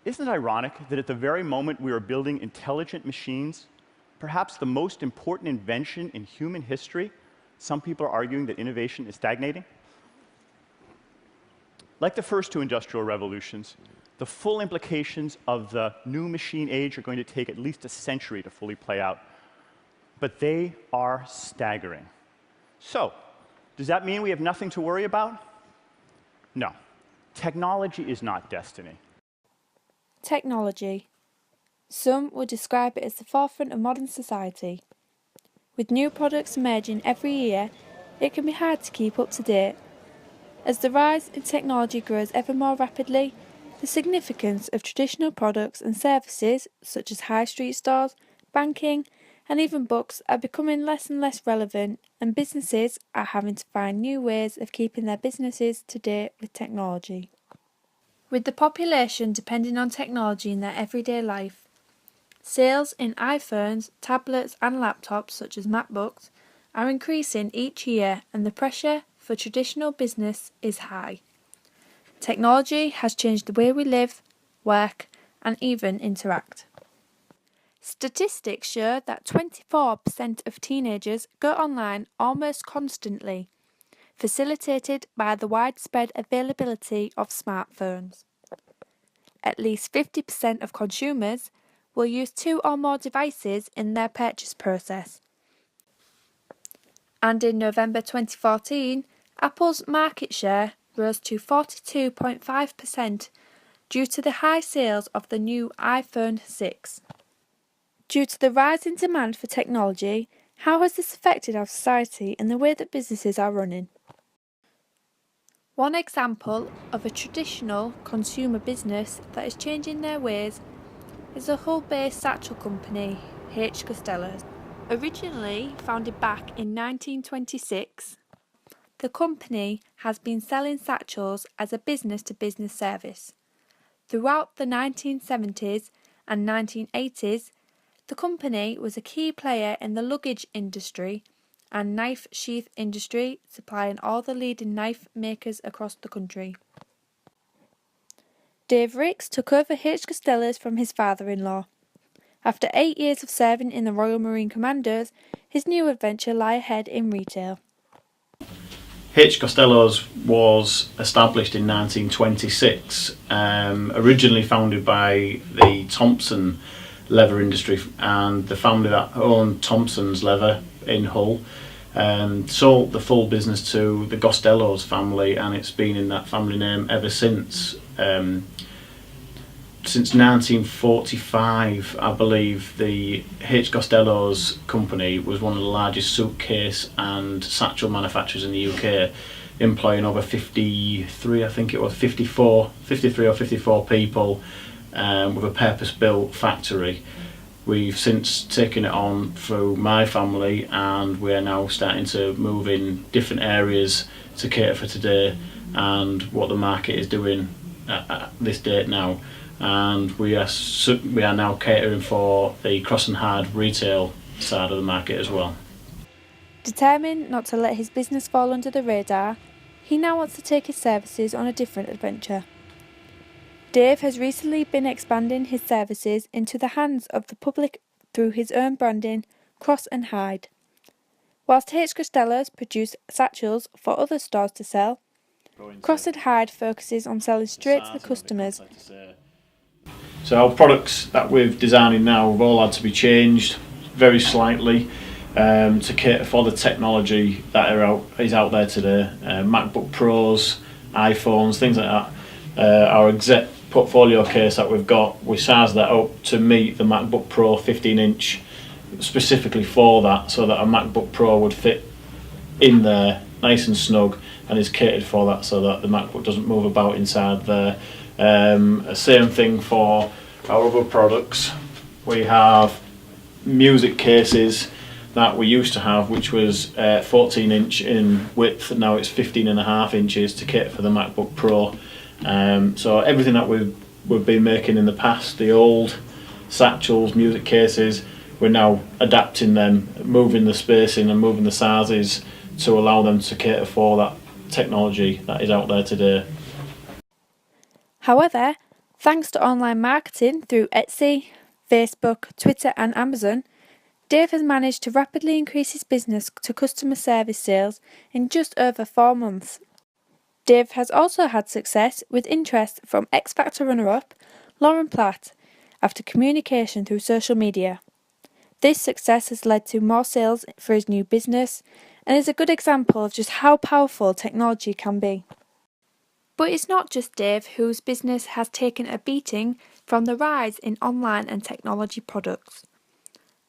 Isn't it ironic that at the very moment we are building intelligent machines, perhaps the most important invention in human history, some people are arguing that innovation is stagnating? Like the first two industrial revolutions, the full implications of the new machine age are going to take at least a century to fully play out. But they are staggering. So, does that mean we have nothing to worry about? No. Technology is not destiny. Technology. Some would describe it as the forefront of modern society. With new products emerging every year, it can be hard to keep up to date. As the rise in technology grows ever more rapidly, the significance of traditional products and services such as high street stores, banking, and even books are becoming less and less relevant, and businesses are having to find new ways of keeping their businesses to date with technology. With the population depending on technology in their everyday life, sales in iPhones, tablets and laptops such as MacBooks are increasing each year, and the pressure for traditional business is high. Technology has changed the way we live, work and even interact. Statistics show that 24% of teenagers go online almost constantly, facilitated by the widespread availability of smartphones. At least 50% of consumers will use 2 or more devices in their purchase process. And in November 2014, Apple's market share rose to 42.5% due to the high sales of the new iPhone 6. Due to the rise in demand for technology, how has this affected our society and the way that businesses are running? One example of a traditional consumer business that is changing their ways is a Hull-based satchel company, H.Gostelow. Originally founded back in 1926, the company has been selling satchels as a business-to-business service. Throughout the 1970s and 1980s, the company was a key player in the luggage industry and knife sheath industry, supplying all the leading knife makers across the country. Dave Ricks took over H.Gostelow from his father-in-law. After 8 years of serving in the Royal Marine Commandos, his new adventure lie ahead in retail. H.Gostelow was established in 1926, originally founded by the Thompson leather industry, and the family that owned Thompson's leather in Hull sold the full business to the Gostelows family, and it's been in that family name ever since. Since 1945, I believe the H.Gostelows company was one of the largest suitcase and satchel manufacturers in the UK, employing over 53 or 54 people with a purpose-built factory. We've since taken it on through my family, and we're now starting to move in different areas to cater for today and what the market is doing at this date now. And we are now catering for the cross and hard retail side of the market as well. Determined not to let his business fall under the radar, he now wants to take his services on a different adventure. Dave has recently been expanding his services into the hands of the public through his own branding, Cross and Hide. Whilst H.Gostelow produce satchels for other stores to sell, Cross and Hide focuses on selling straight to the customers. So our products that we're designing now have all had to be changed very slightly to cater for the technology that is out there today. MacBook Pros, iPhones, things like that. Our exec portfolio case that we've got, we sized that up to meet the MacBook Pro 15-inch specifically for that, so that a MacBook Pro would fit in there nice and snug and is catered for that, so that the MacBook doesn't move about inside there. Same thing for our other products. We have music cases that we used to have, which was 14-inch in width, and now it's 15.5 inches to cater for the MacBook Pro. So everything that we've been making in the past, the old satchels, music cases, we're now adapting them, moving the spacing and moving the sizes to allow them to cater for that technology that is out there today. However, Thanks to online marketing through Etsy, Facebook, Twitter and Amazon, Dave has managed to rapidly increase his business to customer service sales in just over 4 months. Dave has also had success with interest from X Factor runner-up Lauren Platt after communication through social media. This success has led to more sales for his new business and is a good example of just how powerful technology can be. But it's not just Dave whose business has taken a beating from the rise in online and technology products.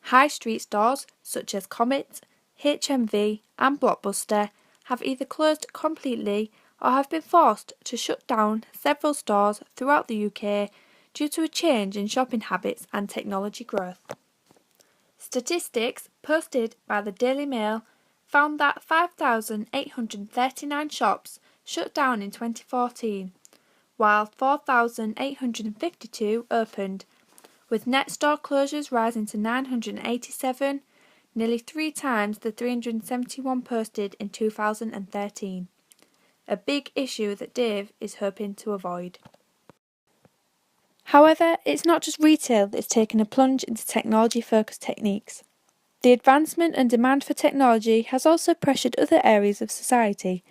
High street stores such as Comet, HMV and Blockbuster have either closed completely or have been forced to shut down several stores throughout the UK due to a change in shopping habits and technology growth. Statistics posted by the Daily Mail found that 5,839 shops shut down in 2014, while 4,852 opened, with net store closures rising to 987, nearly 3 times the 371 posted in 2013. A big issue that Dave is hoping to avoid. However, it's not just retail that's taken a plunge into technology-focused techniques. The advancement and demand for technology has also pressured other areas of society.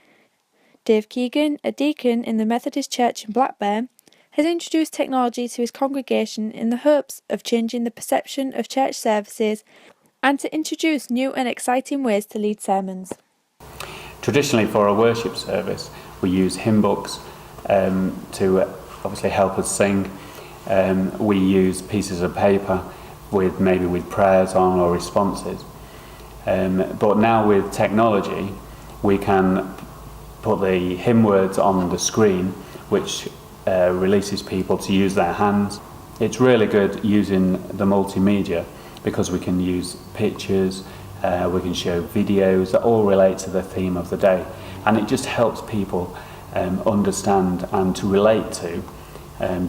Dave Keegan, a deacon in the Methodist Church in Blackburn, has introduced technology to his congregation in the hopes of changing the perception of church services and to introduce new and exciting ways to lead sermons. Traditionally, for a worship service, we use hymn books to obviously help us sing. We use pieces of paper with prayers on or responses. But now with technology, we can put the hymn words on the screen, which releases people to use their hands. It's really good using the multimedia because we can use pictures, we can show videos that all relate to the theme of the day, and it just helps people understand and to relate to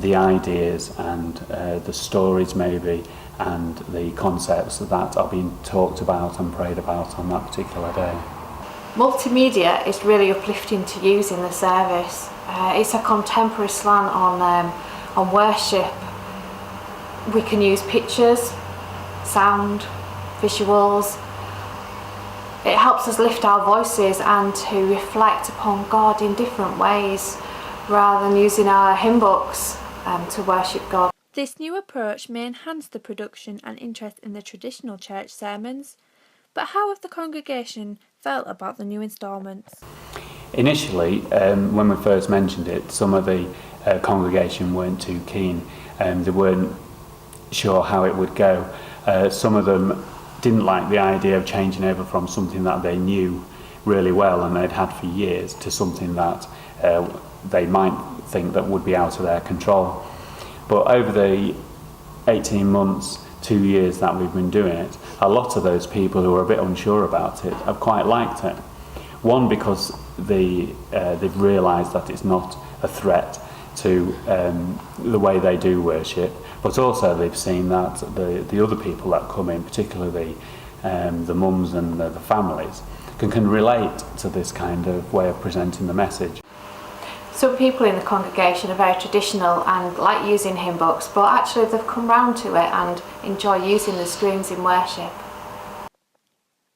the ideas and the stories maybe and the concepts that are being talked about and prayed about on that particular day. Multimedia is really uplifting to use in the service. It's a contemporary slant on worship. We can use pictures, sound, visuals. It helps us lift our voices and to reflect upon God in different ways rather than using our hymn books to worship God. This new approach may enhance the production and interest in the traditional church sermons, but how have the congregation felt about the new instalments? Initially, when we first mentioned it, some of the congregation weren't too keen and they weren't sure how it would go. Some of them didn't like the idea of changing over from something that they knew really well and they'd had for years to something that they might think that would be out of their control. But over the 18 months, 2 years that we've been doing it, a lot of those people who are a bit unsure about it have quite liked it. One, because they've realised that it's not a threat to the way they do worship, but also they've seen that the other people that come in, particularly the mums and the families, can relate to this kind of way of presenting the message. Some people in the congregation are very traditional and like using hymn books, but actually they've come round to it and enjoy using the screens in worship.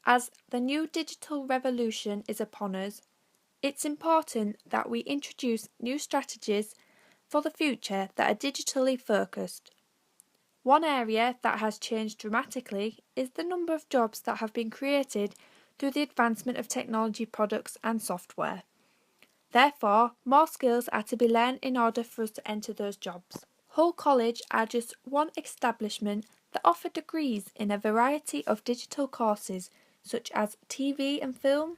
As the new digital revolution is upon us, it's important that we introduce new strategies for the future that are digitally focused. One area that has changed dramatically is the number of jobs that have been created through the advancement of technology products and software. Therefore, more skills are to be learned in order for us to enter those jobs. Hull College are just one establishment that offer degrees in a variety of digital courses such as TV and film,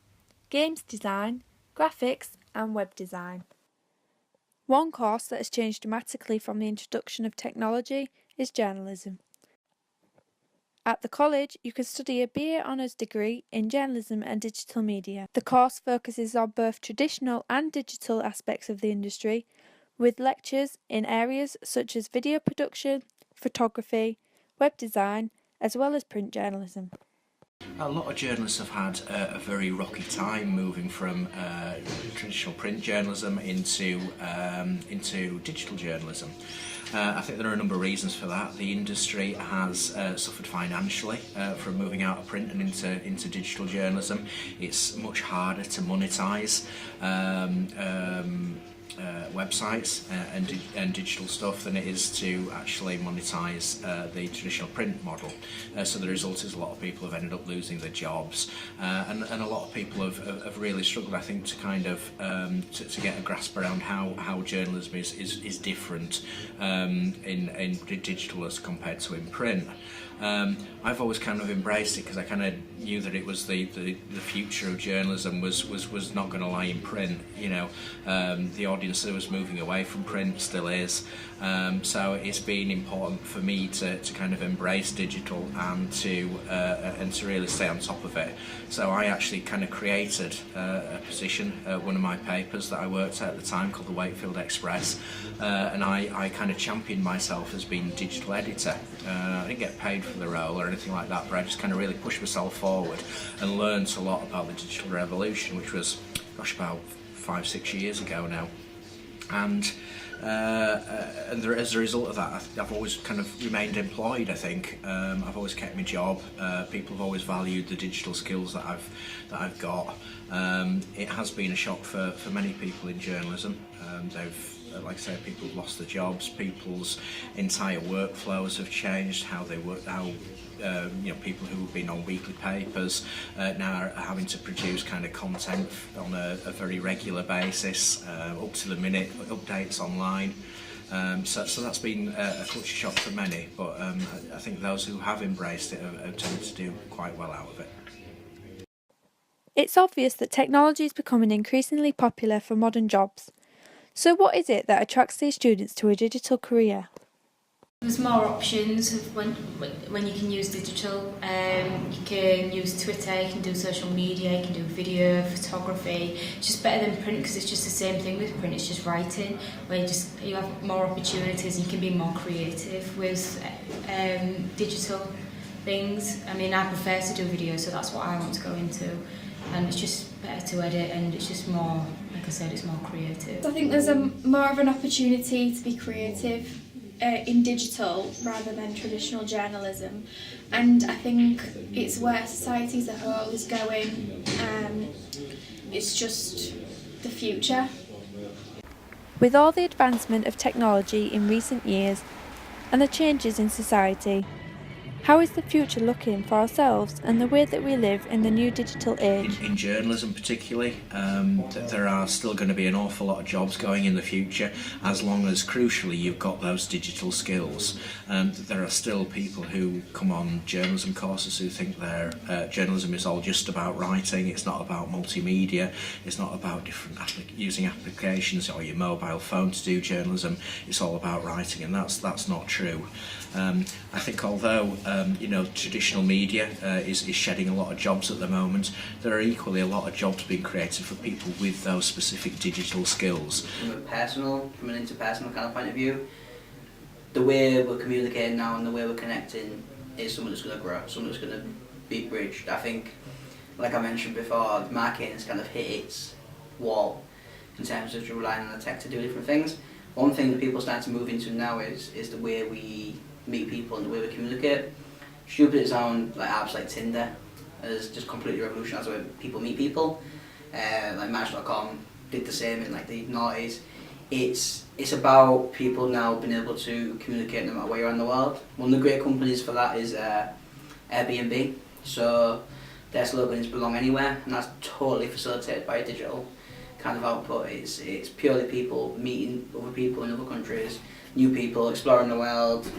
games design, graphics and web design. One course that has changed dramatically from the introduction of technology is journalism. At the college, you can study a BA Honours degree in journalism and digital media. The course focuses on both traditional and digital aspects of the industry, with lectures in areas such as video production, photography, web design, as well as print journalism. A lot of journalists have had a very rocky time moving from traditional print journalism into digital journalism. I think there are a number of reasons for that. The industry has suffered financially from moving out of print and into digital journalism. It's much harder to monetize websites and digital stuff than it is to actually monetize the traditional print model. So the result is a lot of people have ended up losing their jobs, and a lot of people have really struggled, I think, to kind of to get a grasp around how journalism is different in digital as compared to in print. I've always kind of embraced it because I kind of knew that it was the future of journalism was not going to lie in print. You know, the audience that was moving away from print still is. So it's been important for me to kind of embrace digital and to really stay on top of it. So I actually kind of created a position at one of my papers that I worked at the time called the Wakefield Express, and I kind of championed myself as being digital editor. I didn't get paid for the role or anything like that, but I just kind of really pushed myself forward and learned a lot about the digital revolution, which was, gosh, about 5-6 years ago now. And as a result of that, I've always kind of remained employed. I think I've always kept my job. People have always valued the digital skills that I've got. It has been a shock for many people in journalism. They've, like I say, people have lost their jobs. People's entire workflows have changed. How they work, people who have been on weekly papers now are having to produce kind of content on a very regular basis, up to the minute updates online. So that's been a culture shock for many, but I think those who have embraced it have tended to do quite well out of it. It's obvious that technology is becoming increasingly popular for modern jobs. So what is it that attracts these students to a digital career? There's more options of when you can use digital. You can use Twitter, you can do social media, you can do video, photography. It's just better than print because it's just the same thing with print. It's just writing, where you have more opportunities and you can be more creative with digital things. I mean, I prefer to do video, so that's what I want to go into. And it's just better to edit, and it's just more, like I said, it's more creative. I think there's more of an opportunity to be creative in digital rather than traditional journalism, and I think it's where society as a whole is going. It's just the future. With all the advancement of technology in recent years and the changes in society, how is the future looking for ourselves and the way that we live in the new digital age? In journalism particularly, there are still going to be an awful lot of jobs going in the future, as long as, crucially, you've got those digital skills. There are still people who come on journalism courses who think journalism is all just about writing, it's not about multimedia, it's not about using applications or your mobile phone to do journalism, it's all about writing, and that's not true. I think although traditional media is shedding a lot of jobs at the moment, there are equally a lot of jobs being created for people with those specific digital skills. From an interpersonal kind of point of view, the way we're communicating now and the way we're connecting is something that's going to grow, something that's going to be bridged. I think, like I mentioned before, marketing has kind of hit its wall in terms of relying on the tech to do different things. One thing that people are starting to move into now is the way we meet people and the way we communicate. Stupid it sounds, like apps like Tinder has just completely revolutionised the way people meet people. Like Match.com did the same in like the noughties. It's about people now being able to communicate no matter where you're in the world. One of the great companies for that is Airbnb. So their slogan is belong anywhere, and that's totally facilitated by a digital kind of output. It's purely people meeting other people in other countries, new people, exploring the world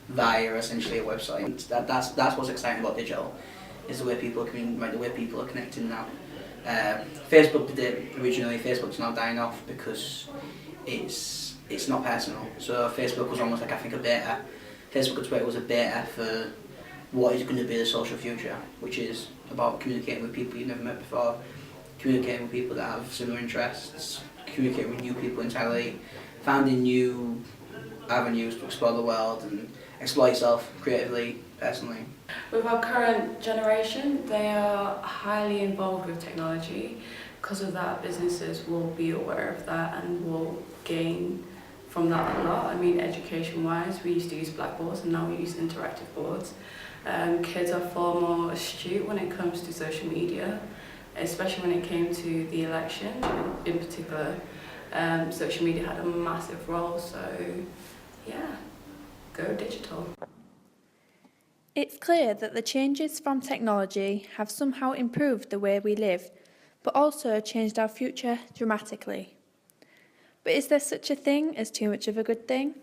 via essentially a website. That's what's exciting about digital, is the way people the way people are connecting now. Facebook did it originally. Facebook's now dying off because it's not personal. So Facebook was almost like, I think, a beta. Facebook and Twitter was a beta for what is going to be the social future, which is about communicating with people you've never met before, communicating with people that have similar interests, communicating with new people entirely, finding new avenues to explore the world, explore yourself creatively, personally. With our current generation, they are highly involved with technology. Because of that, businesses will be aware of that and will gain from that a lot. I mean, education-wise, we used to use blackboards and now we use interactive boards. Kids are far more astute when it comes to social media, especially when it came to the election in particular. Social media had a massive role, so yeah, go digital. It's clear that the changes from technology have somehow improved the way we live, but also changed our future dramatically. But is there such a thing as too much of a good thing?